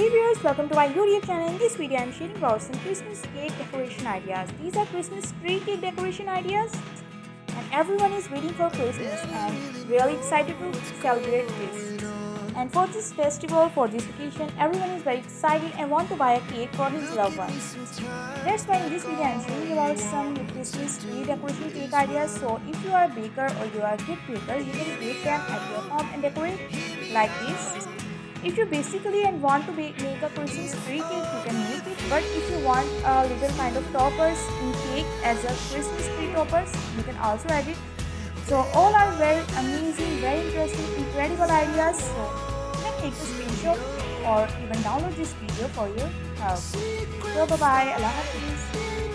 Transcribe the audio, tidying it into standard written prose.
Hey viewers, welcome to my YouTube channel. In this video, I'm sharing about some Christmas cake decoration ideas. These are Christmas tree cake decoration ideas, and everyone is waiting for Christmas and really excited to celebrate this. And for this festival, for this occasion, everyone is very excited and want to buy a cake for his loved ones. That's why in this video, I'm sharing about some Christmas tree decoration cake ideas. So if you are a baker or you are a kid baker, you can create them at your home and decorate like this. If you basically and want to make a Christmas tree cake, you can make it. But if you want a little kind of toppers in cake as a Christmas tree toppers, you can also add it. So all are very amazing, very interesting, incredible ideas. So you can take a screenshot or even download this video for your house. So bye bye, Allah Hafiz.